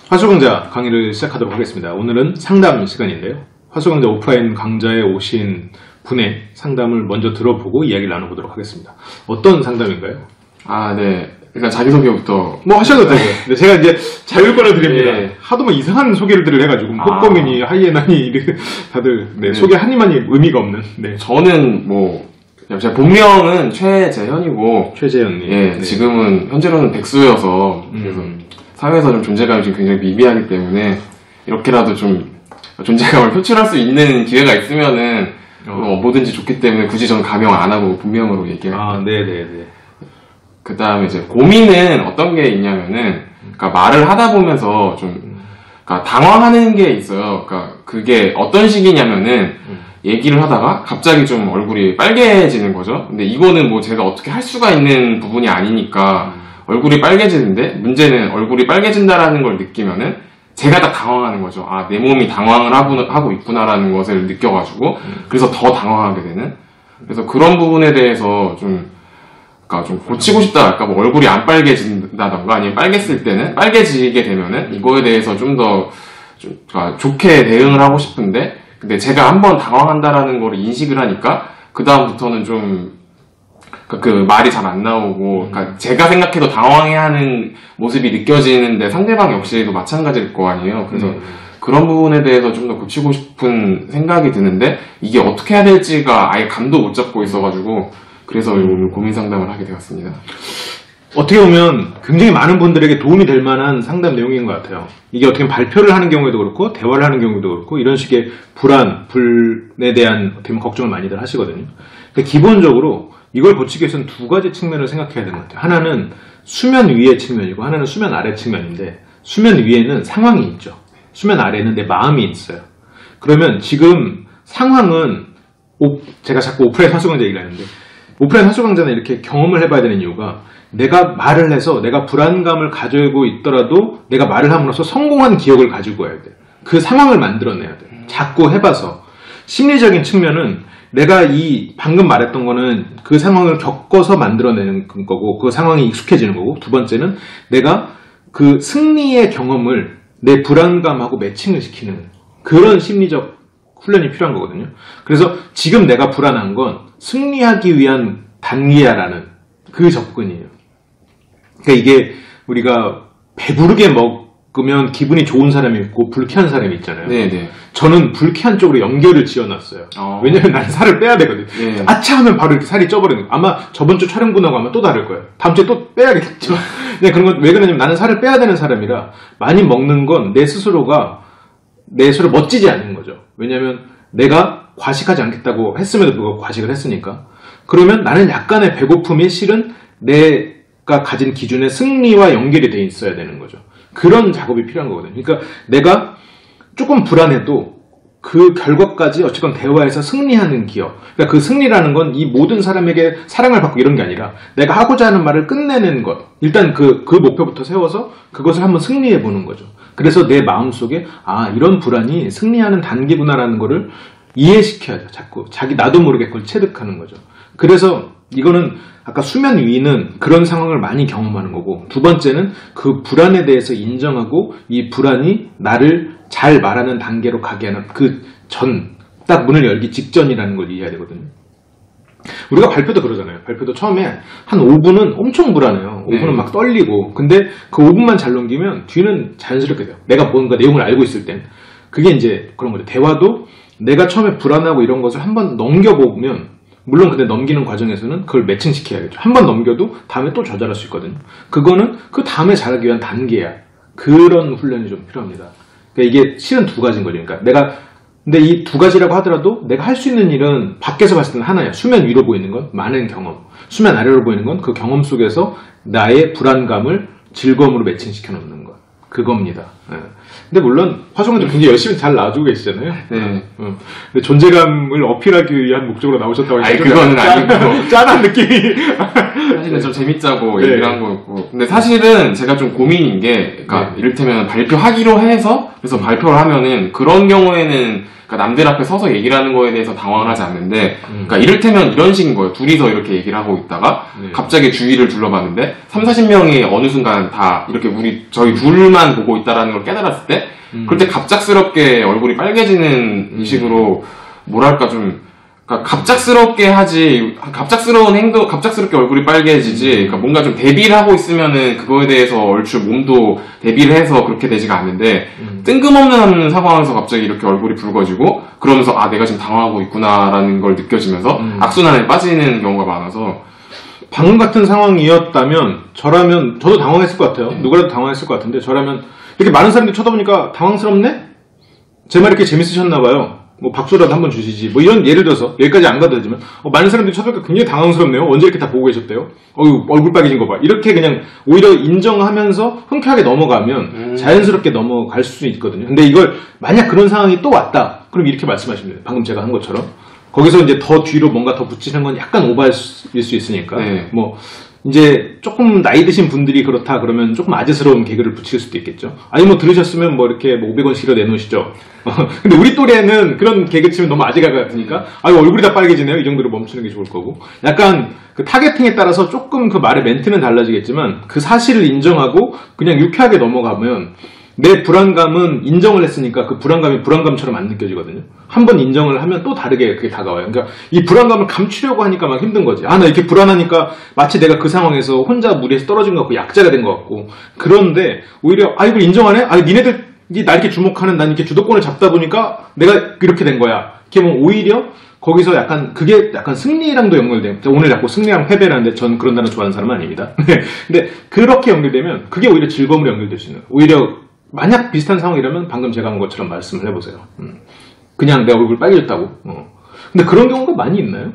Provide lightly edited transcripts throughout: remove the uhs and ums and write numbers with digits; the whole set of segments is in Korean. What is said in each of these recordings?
화수강좌 강의를 시작하도록 하겠습니다. 오늘은 상담 시간인데요. 화수강좌 오프라인 강좌에 오신 분의 상담을 먼저 들어보고 이야기를 나눠보도록 하겠습니다. 어떤 상담인가요? 네. 일단 자기소개부터. 뭐 하셔도 되고요. 네, 제가 이제 자율권을 드립니다. 네. 하도 이상한 소개를 해가지고, 폭범이니, 하이에나니, 이렇게 다들, 소개 한 입만이 의미가 없는, 저는 제가 본명은 최재현이고. 최재현님. 예, 지금은, 현재로는 백수여서, 그래서 사회에서 좀 존재감이 지금 굉장히 미비하기 때문에, 이렇게라도 좀 존재감을 표출할 수 있는 기회가 있으면은, 뭐든지 좋기 때문에 굳이 저는 가명 안 하고 본명으로 얘기해요. 네네네. 그 다음에 이제 고민은 어떤 게 있냐면은, 그러니까 말을 하다 보면서 그러니까 당황하는 게 있어요. 그러니까 그게 어떤 식이냐면은, 얘기를 하다가 갑자기 좀 얼굴이 빨개지는 거죠. 근데 이거는 제가 어떻게 할 수가 있는 부분이 아니니까 얼굴이 빨개지는데, 문제는 얼굴이 빨개진다라는 걸 느끼면은 제가 다 당황하는 거죠. 내 몸이 당황을 하고 있구나라는 것을 느껴가지고, 그래서 더 당황하게 되는. 그래서 그런 부분에 대해서 그러니까 좀 고치고 싶다. 아까 얼굴이 안 빨개진다던가, 아니면 빨갰을 때는, 빨개지게 되면은 이거에 대해서 좀 더 그러니까 좋게 대응을 하고 싶은데, 근데 제가 한번 당황한다라는 걸 인식을 하니까, 그다음부터는 그 말이 잘 안 나오고, 그러니까 제가 생각해도 당황해야 하는 모습이 느껴지는데 상대방 역시도 마찬가지일 거 아니에요. 그래서 그런 부분에 대해서 좀 더 고치고 싶은 생각이 드는데, 이게 어떻게 해야 될지가 아예 감도 못 잡고 있어가지고, 그래서 오늘 고민 상담을 하게 되었습니다. 어떻게 보면 굉장히 많은 분들에게 도움이 될 만한 상담 내용인 것 같아요. 이게 어떻게 보면 발표를 하는 경우에도 그렇고, 대화를 하는 경우도 그렇고, 이런 식의 불안에 대한 어떻게 보면 걱정을 많이들 하시거든요. 근데 기본적으로 이걸 고치기 위해서는 두 가지 측면을 생각해야 되는 것 같아요. 하나는 수면 위의 측면이고, 하나는 수면 아래 측면인데, 수면 위에는 상황이 있죠. 수면 아래는 내 마음이 있어요. 그러면 지금 상황은, 제가 자꾸 오프라인 화수강좌 얘기를 하는데, 오프라인 화수강좌는 이렇게 경험을 해봐야 되는 이유가, 내가 말을 해서 내가 불안감을 가지고 있더라도 내가 말을 함으로써 성공한 기억을 가지고 와야 돼. 그 상황을 만들어내야 돼. 자꾸 해봐서. 심리적인 측면은 내가 방금 말했던 거는 그 상황을 겪어서 만들어내는 거고, 그 상황이 익숙해지는 거고, 두 번째는 내가 그 승리의 경험을 내 불안감하고 매칭을 시키는 그런 심리적 훈련이 필요한 거거든요. 그래서 지금 내가 불안한 건 승리하기 위한 단계야라는 그 접근이에요. 그러니까 이게 우리가 배부르게 먹으면 기분이 좋은 사람이 있고 불쾌한 사람이 있잖아요. 네네. 저는 불쾌한 쪽으로 연결을 지어놨어요. 왜냐면 난 살을 빼야 되거든요. 네. 아차 하면 바로 이렇게 살이 쪄버리는 거예요. 아마 저번 주 촬영분하고 아마 또 다를 거예요. 다음 주에 또 빼야겠죠. 그런 건 왜 그러냐면 나는 살을 빼야 되는 사람이라 많이 먹는 건 내 스스로 멋지지 않은 거죠. 왜냐면 내가 과식하지 않겠다고 했음에도 불구하고 과식을 했으니까. 그러면 나는 약간의 배고픔이 실은 내가 가진 기준의 승리와 연결이 돼 있어야 되는 거죠. 그런 작업이 필요한 거거든요. 그러니까 내가 조금 불안해도 그 결과까지 어쨌건 대화에서 승리하는 기억. 그러니까 그 승리라는 건 이 모든 사람에게 사랑을 받고 이런 게 아니라 내가 하고자 하는 말을 끝내는 것. 일단 그 목표부터 세워서 그것을 한번 승리해 보는 거죠. 그래서 내 마음속에 이런 불안이 승리하는 단계구나라는 거를 이해시켜야죠. 자꾸 나도 모르게 그걸 체득하는 거죠. 그래서 이거는 아까 수면 위는 그런 상황을 많이 경험하는 거고, 두 번째는 그 불안에 대해서 인정하고 이 불안이 나를 잘 말하는 단계로 가게 하는 딱 문을 열기 직전이라는 걸 이해해야 되거든요. 우리가 발표도 그러잖아요. 발표도 처음에 한 5분은 엄청 불안해요. 5분은 막 떨리고. 근데 그 5분만 잘 넘기면 뒤는 자연스럽게 돼요. 내가 뭔가 내용을 알고 있을 땐. 그게 이제 그런 거죠. 대화도 내가 처음에 불안하고 이런 것을 한번 넘겨보면, 물론 근데 넘기는 과정에서는 그걸 매칭시켜야겠죠. 한번 넘겨도 다음에 또 조절할 수 있거든요. 그거는 그 다음에 잘하기 위한 단계야. 그런 훈련이 좀 필요합니다. 그러니까 이게 실은 두 가지인 거죠. 그러니까 근데 이 두 가지라고 하더라도 내가 할 수 있는 일은 밖에서 봤을 때는 하나야. 수면 위로 보이는 건 많은 경험. 수면 아래로 보이는 건 그 경험 속에서 나의 불안감을 즐거움으로 매칭시켜 놓는 것. 그겁니다. 근데 물론 화성원도 굉장히 열심히 잘 나와주고 계시잖아요. 근데 존재감을 어필하기 위한 목적으로 나오셨다고 하니까 그거는 아니고 짠한 느낌이 사실은 좀 재밌자고 얘기를 한 거였고. 근데 사실은 제가 좀 고민인 게, 그러니까 이를테면 발표하기로 해서, 그래서 발표를 하면은 그런 경우에는 그러니까 남들 앞에 서서 얘기를 하는 거에 대해서 당황을 하지 않는데, 그러니까 이를테면 이런 식인 거예요. 둘이서 이렇게 얘기를 하고 있다가, 갑자기 주위를 둘러봤는데, 30-40명이 어느 순간 다 이렇게 저희 둘만 보고 있다라는 걸 깨달았을 때, 그럴 때 갑작스럽게 얼굴이 빨개지는 식으로, 뭐랄까 좀, 그러니까 갑작스럽게 하지, 갑작스러운 행동, 갑작스럽게 얼굴이 빨개지지, 그러니까 뭔가 좀 대비를 하고 있으면은 그거에 대해서 얼추 몸도 대비를 해서 그렇게 되지가 않는데, 뜬금없는 상황에서 갑자기 이렇게 얼굴이 붉어지고, 그러면서 아, 내가 지금 당황하고 있구나라는 걸 느껴지면서 악순환에 빠지는 경우가 많아서, 방금 같은 상황이었다면, 저라면, 저도 당황했을 것 같아요. 누구라도 당황했을 것 같은데, 저라면, 이렇게 많은 사람들이 쳐다보니까 당황스럽네? 제 말 이렇게 재밌으셨나봐요. 뭐 박수라도 한번 주시지. 뭐 이런 예를 들어서 여기까지 안 가도 되지만 많은 사람들이 쳐다보니까 굉장히 당황스럽네요. 언제 이렇게 다 보고 계셨대요? 얼굴 빨개진 거 봐. 이렇게 그냥 오히려 인정하면서 흔쾌하게 넘어가면 자연스럽게 넘어갈 수 있거든요. 근데 이걸 만약 그런 상황이 또 왔다. 그럼 이렇게 말씀하시면 돼요. 방금 제가 한 것처럼. 거기서 이제 더 뒤로 뭔가 더 붙이는 건 약간 오버일 수 있으니까. 뭐 이제 조금 나이 드신 분들이 그렇다 그러면 조금 아재스러운 개그를 붙일 수도 있겠죠. 아니 뭐 들으셨으면 뭐 이렇게 뭐 500원씩이라도 내놓으시죠. 근데 우리 또래는 그런 개그 치면 너무 아재가 같으니까 아유 얼굴이 다 빨개지네요. 이 정도로 멈추는 게 좋을 거고. 약간 그 타겟팅에 따라서 조금 그 말의 멘트는 달라지겠지만 그 사실을 인정하고 그냥 유쾌하게 넘어가면 내 불안감은 인정을 했으니까 그 불안감이 불안감처럼 안 느껴지거든요. 한번 인정을 하면 또 다르게 그게 다가와요. 그러니까 이 불안감을 감추려고 하니까 막 힘든 거지. 아, 나 이렇게 불안하니까 마치 내가 그 상황에서 혼자 무리해서 떨어진 것 같고 약자가 된 것 같고. 그런데 오히려 아, 이걸 인정하네? 아, 니네들이 나 이렇게 주목하는 난 이렇게 주도권을 잡다 보니까 내가 이렇게 된 거야. 이렇게 하면 오히려 거기서 약간 그게 약간 승리랑도 연결돼요. 오늘 자꾸 승리랑 패배라는데 전 그런 단어 좋아하는 사람은 아닙니다. 근데 그렇게 연결되면 그게 오히려 즐거움으로 연결될 수 있는 거예요. 오히려 만약 비슷한 상황이라면 방금 제가 한 것처럼 말씀을 해보세요. 그냥 내 얼굴 빨개졌다고. 근데 그런 경우가 많이 있나요?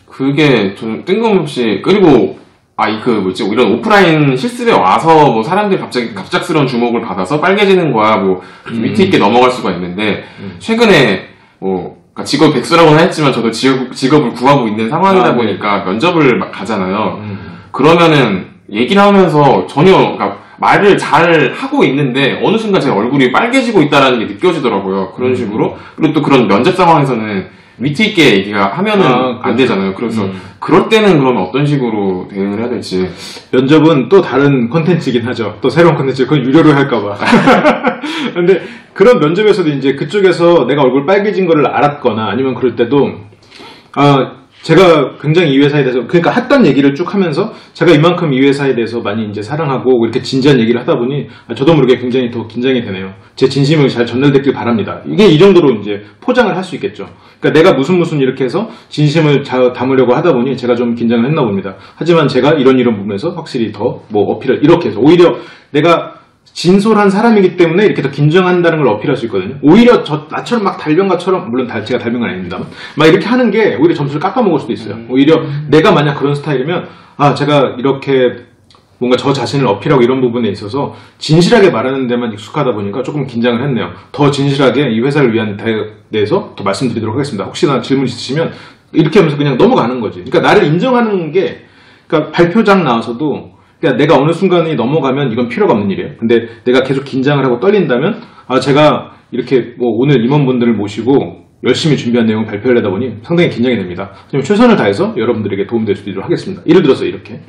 그게 좀 뜬금없이, 그리고 이런 오프라인 실습에 와서 뭐 사람들이 갑자기 갑작스러운 주목을 받아서 빨개지는 거야 뭐 위트 있게 넘어갈 수가 있는데, 최근에 그러니까 직업 백수라고는 했지만 저도 직업을 구하고 있는 상황이다 보니까 면접을 가잖아요. 그러면은 얘기를 하면서 전혀, 그러니까 말을 잘 하고 있는데 어느 순간 제 얼굴이 빨개지고 있다는 게 느껴지더라고요. 그런 식으로. 그리고 또 그런 면접 상황에서는 위트 있게 얘기가 하면은 안 되잖아요. 그래서 그럴 때는 그러면 어떤 식으로 대응을 해야 될지. 면접은 또 다른 콘텐츠이긴 하죠. 또 새로운 콘텐츠, 그건 유료로 할까봐. 근데 그런 면접에서도 이제 그쪽에서 내가 얼굴 빨개진 거를 알았거나 아니면 그럴 때도 제가 굉장히 이 회사에 대해서, 그러니까 했던 얘기를 쭉 하면서 제가 이만큼 이 회사에 대해서 많이 이제 사랑하고 이렇게 진지한 얘기를 하다 보니 저도 모르게 굉장히 더 긴장이 되네요. 제 진심을 잘 전달됐길 바랍니다. 이게 이 정도로 이제 포장을 할 수 있겠죠. 그러니까 내가 무슨 이렇게 해서 진심을 잘 담으려고 하다 보니 제가 좀 긴장을 했나 봅니다. 하지만 제가 이런 부분에서 확실히 더 뭐 어필을 이렇게 해서 오히려 내가 진솔한 사람이기 때문에 이렇게 더 긴장한다는 걸 어필할 수 있거든요. 오히려 나처럼 막 달변가처럼, 물론 제가 달변가 아닙니다만, 막 이렇게 하는 게 오히려 점수를 깎아먹을 수도 있어요. 오히려 내가 만약 그런 스타일이면, 제가 이렇게 뭔가 저 자신을 어필하고 이런 부분에 있어서 진실하게 말하는 데만 익숙하다 보니까 조금 긴장을 했네요. 더 진실하게 이 회사를 위한 대해서 더 말씀드리도록 하겠습니다. 혹시나 질문 있으시면 이렇게 하면서 그냥 넘어가는 거지. 그러니까 나를 인정하는 게, 그러니까 발표장 나와서도 그러니까 내가 어느 순간이 넘어가면 이건 필요가 없는 일이에요. 근데 내가 계속 긴장을 하고 떨린다면 제가 이렇게 뭐 오늘 임원분들을 모시고 열심히 준비한 내용을 발표하려다 보니 상당히 긴장이 됩니다. 하지만 최선을 다해서 여러분들에게 도움될 수 있도록 하겠습니다. 예를 들어서 이렇게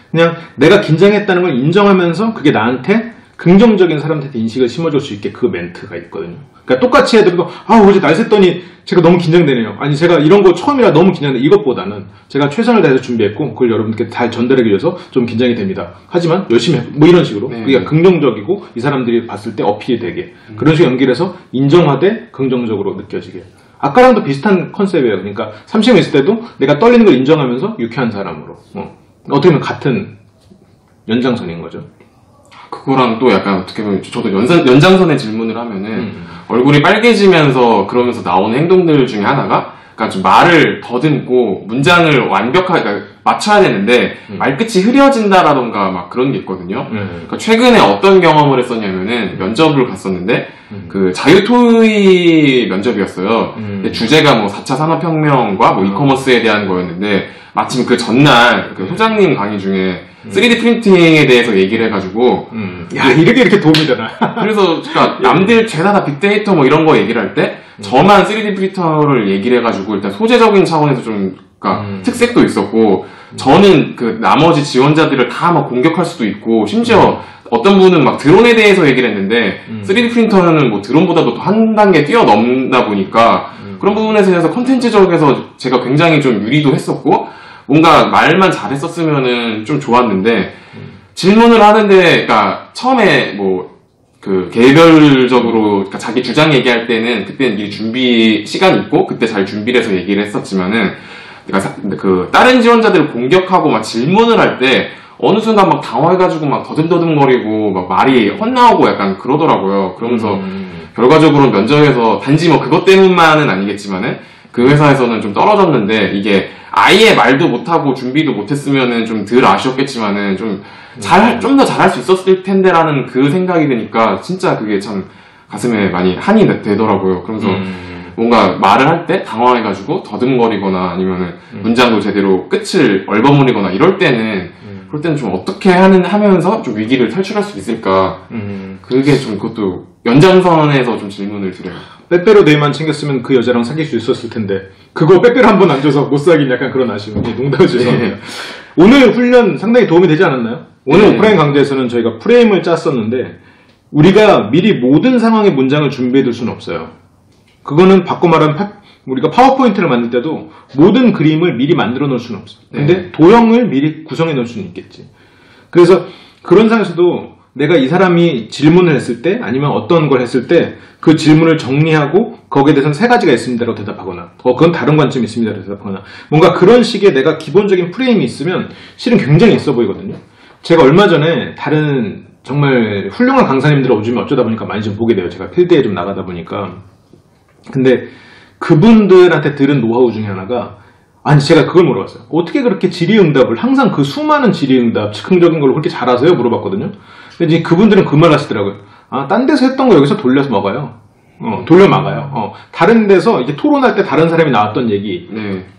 그냥 내가 긴장했다는 걸 인정하면서 그게 나한테 긍정적인 사람한테 인식을 심어줄 수 있게 그 멘트가 있거든요. 그러니까 똑같이 해도 어제 날 샜더니 제가 너무 긴장되네요. 아니 제가 이런 거 처음이라 너무 긴장돼. 이것보다는 제가 최선을 다해서 준비했고 그걸 여러분께 잘 전달하기 위해서 좀 긴장이 됩니다. 하지만 열심히 뭐 이런 식으로 그러니까 긍정적이고 이 사람들이 봤을 때 어필이 되게 그런 식으로 연결해서 인정하되 긍정적으로 느껴지게. 아까랑도 비슷한 컨셉이에요. 그러니까 30명 있을 때도 내가 떨리는 걸 인정하면서 유쾌한 사람으로 어떻게 보면 같은 연장선인 거죠. 그거랑 또 약간 어떻게 보면 저도 연장선의 질문을 하면은 얼굴이 빨개지면서 그러면서 나오는 행동들 중에 하나가 그러니까 좀 말을 더듬고 문장을 완벽하게 그러니까 맞춰야 되는데 말끝이 흐려진다라던가 막 그런 게 있거든요. 그러니까 최근에 어떤 경험을 했었냐면은 면접을 갔었는데 그 자유토의 면접이었어요. 근데 주제가 뭐 4차 산업혁명과 뭐 이커머스에 대한 거였는데 마침 그 전날 그 소장님 강의 중에 3D 프린팅에 대해서 얘기를 해가지고 야 이렇게 도움이 되나? 그래서 그러니까 남들 죄다 다 빅데이터 뭐 이런 거 얘기를 할 때 저만 3D 프린터를 얘기를 해가지고 일단 소재적인 차원에서 좀 그러니까 특색도 있었고 저는 그 나머지 지원자들을 다 막 공격할 수도 있고 심지어 어떤 분은 막 드론에 대해서 얘기를 했는데 3D 프린터는 뭐 드론보다도 또 한 단계 뛰어넘다 보니까 그런 부분에서 해서 컨텐츠적에서 제가 굉장히 좀 유리도 했었고 뭔가 말만 잘했었으면은 좀 좋았는데 질문을 하는데 그러니까 처음에 뭐 그 개별적으로 그러니까 자기 주장 얘기할 때는 그때는 미리 준비 시간이 있고 그때 잘 준비를 해서 얘기를 했었지만은 그러니까 그 다른 지원자들을 공격하고 막 질문을 할 때 어느 순간 막 당황해가지고 막 더듬더듬거리고 막 말이 헛나오고 약간 그러더라고요. 그러면서 결과적으로 면접에서 단지 뭐 그것 때문만은 아니겠지만은 그 회사에서는 좀 떨어졌는데 이게 아예 말도 못하고 준비도 못했으면은 좀 덜 아쉬웠겠지만은 좀 더 잘할 수 있었을 텐데라는 그 생각이 드니까 진짜 그게 참 가슴에 많이 한이 되더라고요. 그러면서 뭔가 말을 할 때 당황해가지고 더듬거리거나 아니면은 문장도 제대로 끝을 얼버무리거나 이럴 때는 그럴 때는 좀 어떻게 하면서 좀 위기를 탈출할 수 있을까 그게 좀 그것도 연장선에서 좀 질문을 드려요. 빼빼로 네임만 챙겼으면 그 여자랑 사귈 수 있었을 텐데 그거 빼빼로 한 번 안 줘서 못 사귄 약간 그런 아쉬움. 농담 죄송합니다. 네. 오늘 훈련 상당히 도움이 되지 않았나요? 오늘 오프라인 강좌에서는 저희가 프레임을 짰었는데 우리가 미리 모든 상황의 문장을 준비해 둘 수는 없어요. 그거는 바꿔 말하면 우리가 파워포인트를 만들 때도 모든 그림을 미리 만들어 놓을 수는 없어요. 근데 도형을 미리 구성해 놓을 수는 있겠지. 그래서 그런 상황에서도 내가 이 사람이 질문을 했을 때 아니면 어떤 걸 했을 때 그 질문을 정리하고 거기에 대해서는 3가지가 있습니다라고 대답하거나 그건 다른 관점이 있습니다라고 대답하거나 뭔가 그런 식의 내가 기본적인 프레임이 있으면 실은 굉장히 있어 보이거든요. 제가 얼마 전에 다른 정말 훌륭한 강사님들 요즘에 어쩌다 보니까 많이 좀 보게 돼요. 제가 필드에 좀 나가다 보니까. 근데 그분들한테 들은 노하우 중에 하나가 아니 제가 그걸 물어봤어요. 어떻게 그렇게 질의응답을 항상 그 수많은 질의응답 즉흥적인 걸 그렇게 잘하세요? 물어봤거든요. 근데 이제 그분들은 그 말 하시더라고요. 아, 딴 데서 했던 거 여기서 돌려서 먹어요. 돌려 막아요. 다른 데서 이제 토론할 때 다른 사람이 나왔던 얘기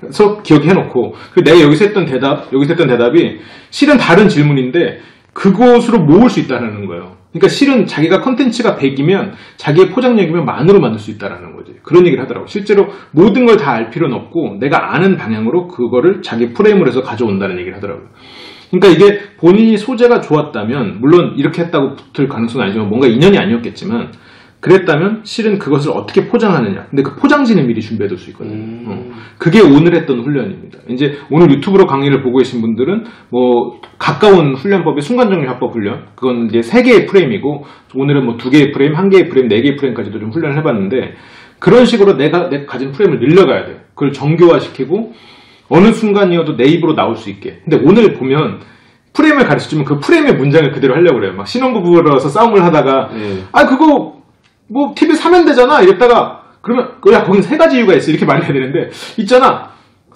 그래서 기억해놓고 내가 여기서 했던 대답이 실은 다른 질문인데 그것으로 모을 수 있다는 거예요. 그러니까 실은 자기가 컨텐츠가 100이면 자기의 포장력이면 만으로 만들 수 있다는 거지. 그런 얘기를 하더라고. 실제로 모든 걸 다 알 필요는 없고 내가 아는 방향으로 그거를 자기 프레임으로 해서 가져온다는 얘기를 하더라고요. 그러니까 이게 본인이 소재가 좋았다면 물론 이렇게 했다고 붙을 가능성은 아니지만 뭔가 인연이 아니었겠지만 그랬다면 실은 그것을 어떻게 포장하느냐. 근데 그 포장지는 미리 준비해둘 수 있거든요. 그게 오늘 했던 훈련입니다. 이제 오늘 유튜브로 강의를 보고 계신 분들은 뭐 가까운 훈련법이 순간정리화법 훈련. 그건 이제 3개의 프레임이고 오늘은 뭐 2개의 프레임, 1개의 프레임, 4개의 프레임까지도 좀 훈련을 해봤는데 그런 식으로 내가 가진 프레임을 늘려가야 돼요. 그걸 정교화시키고 어느 순간이어도 내 입으로 나올 수 있게. 근데 오늘 보면 프레임을 가르쳐주면 그 프레임의 문장을 그대로 하려고 그래요. 막 신혼부부라서 싸움을 하다가 아 그거 뭐 TV 사면 되잖아 이랬다가 그러면 야 거긴 3가지 이유가 있어 이렇게 말해야 되는데 있잖아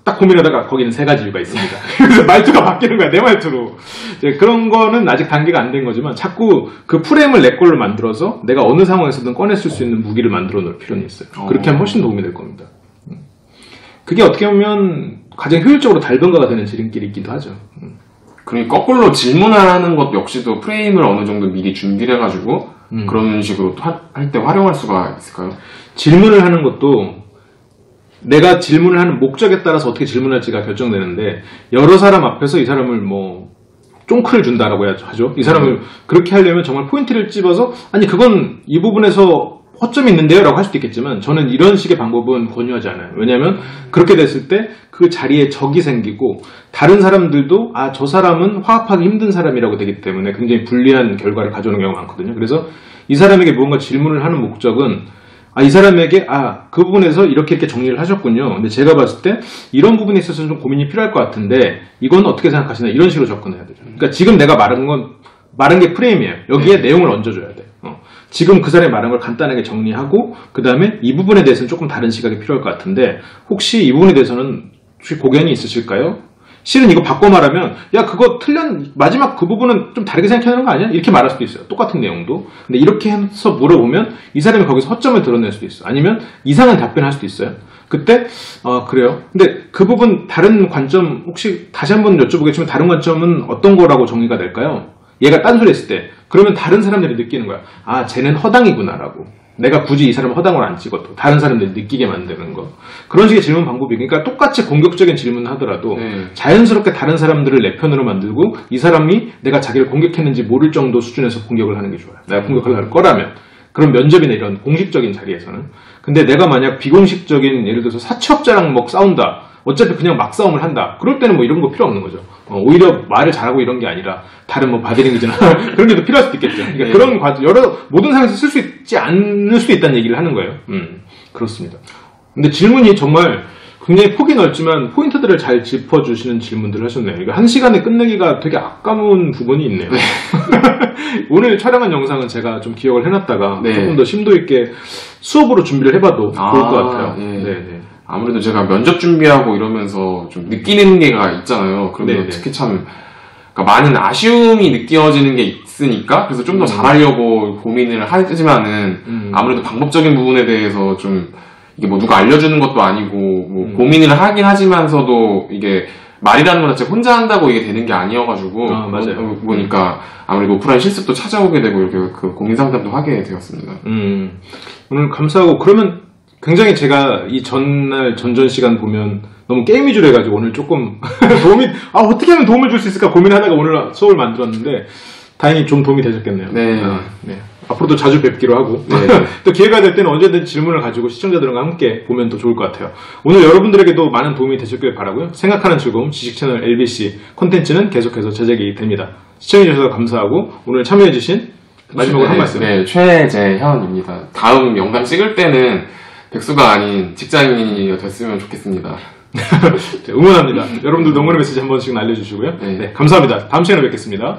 딱 고민하다가 거기는 3가지 이유가 있습니다. 그래서 말투가 바뀌는 거야 내 말투로. 이제 그런 거는 아직 단계가 안 된 거지만 자꾸 그 프레임을 내 걸로 만들어서 내가 어느 상황에서든 꺼냈을 수 있는 무기를 만들어 놓을 필요는 있어요. 그렇게 하면 훨씬 도움이 될 겁니다. 그게 어떻게 보면 가장 효율적으로 달변가가 되는 지름길이기도 하죠. 그러니까 거꾸로 질문하는 것 역시도 프레임을 어느 정도 미리 준비를 해가지고 그런 식으로 할 때 활용할 수가 있을까요? 질문을 하는 것도 내가 질문을 하는 목적에 따라서 어떻게 질문할지가 결정되는데 여러 사람 앞에서 이 사람을 뭐 쫑크를 준다라고 하죠. 이 사람을 그렇게 하려면 정말 포인트를 찝어서 아니 그건 이 부분에서 허점이 있는데요 라고 할 수도 있겠지만 저는 이런 식의 방법은 권유하지 않아요. 왜냐하면 그렇게 됐을 때 그 자리에 적이 생기고 다른 사람들도 아 저 사람은 화합하기 힘든 사람이라고 되기 때문에 굉장히 불리한 결과를 가져오는 경우가 많거든요. 그래서 이 사람에게 무언가 질문을 하는 목적은 이 사람에게 그 부분에서 이렇게 정리를 하셨군요. 근데 제가 봤을 때 이런 부분에 있어서 좀 고민이 필요할 것 같은데 이건 어떻게 생각하시나 이런 식으로 접근해야 되죠. 그러니까 지금 내가 말한 게 프레임이에요. 여기에 내용을 얹어줘야 돼. 지금 그 사람이 말한 걸 간단하게 정리하고 그 다음에 이 부분에 대해서는 조금 다른 시각이 필요할 것 같은데 혹시 이 부분에 대해서는 혹시 고견이 있으실까요? 실은 이거 바꿔 말하면 야 그거 마지막 그 부분은 좀 다르게 생각하는 거 아니야? 이렇게 말할 수도 있어요. 똑같은 내용도. 근데 이렇게 해서 물어보면 이 사람이 거기서 허점을 드러낼 수도 있어. 아니면 이상한 답변을 할 수도 있어요. 그때 그래요. 근데 그 부분 다른 관점 혹시 다시 한번 여쭤보겠지만 다른 관점은 어떤 거라고 정리가 될까요? 얘가 딴소리 했을 때 그러면 다른 사람들이 느끼는 거야. 아 쟤는 허당이구나라고. 내가 굳이 이 사람을 허당으로 안 찍어도 다른 사람들이 느끼게 만드는 거. 그런 식의 질문 방법이 그러니까 똑같이 공격적인 질문을 하더라도 자연스럽게 다른 사람들을 내 편으로 만들고 이 사람이 내가 자기를 공격했는지 모를 정도 수준에서 공격을 하는 게 좋아요. 내가 공격을 할 거라면. 그런 면접이나 이런 공식적인 자리에서는. 근데 내가 만약 비공식적인 예를 들어서 사채업자랑 뭐 싸운다. 어차피 그냥 막 싸움을 한다. 그럴 때는 뭐 이런 거 필요 없는 거죠. 오히려 말을 잘하고 이런 게 아니라 다른 뭐 바디랭귀지나 그런 게 더 필요할 수도 있겠죠. 그러니까 그런 과정 모든 상황에서 쓸 수 있지 않을 수도 있다는 얘기를 하는 거예요. 그렇습니다. 근데 질문이 정말 굉장히 폭이 넓지만 포인트들을 잘 짚어주시는 질문들을 하셨네요. 이거 한 시간에 끝내기가 되게 아까운 부분이 있네요. 오늘 촬영한 영상은 제가 좀 기억을 해놨다가 조금 더 심도 있게 수업으로 준비를 해봐도 좋을 것 같아요. 네. 아무래도 제가 면접 준비하고 이러면서 좀 느끼는 게가 있잖아요. 그러면 특히 참 그러니까 많은 아쉬움이 느껴지는 게 있으니까 그래서 좀 더 잘하려고 고민을 하지만은 아무래도 방법적인 부분에 대해서 좀 이게 뭐 누가 알려주는 것도 아니고 뭐 고민을 하긴 하지만서도 이게 말이라는 것 자체 혼자 한다고 이게 되는 게 아니어가지고 맞아요. 보니까 아무래도 오프라인 실습도 찾아오게 되고 이렇게 그 고민 상담도 하게 되었습니다. 오늘 감사하고 그러면 굉장히 제가 이 전날 전전 시간 보면 너무 게임 위주로 해가지고 오늘 조금 어떻게 하면 도움을 줄 수 있을까 고민하다가 오늘 수업을 만들었는데 다행히 좀 도움이 되셨겠네요. 네. 앞으로도 자주 뵙기로 하고 또 기회가 될 때는 언제든 질문을 가지고 시청자들과 함께 보면 더 좋을 것 같아요. 오늘 여러분들에게도 많은 도움이 되셨길 바라고요. 생각하는 즐거움 지식 채널 LBC 콘텐츠는 계속해서 제작이 됩니다. 시청해주셔서 감사하고 오늘 참여해주신 마지막으로 한 말씀. 네, 최재현입니다. 다음 영상 찍을 때는 백수가 아닌 직장인이 됐으면 좋겠습니다. 응원합니다. 여러분들도 응원의 메시지 한 번씩 알려주시고요. 네, 감사합니다. 다음 시간에 뵙겠습니다.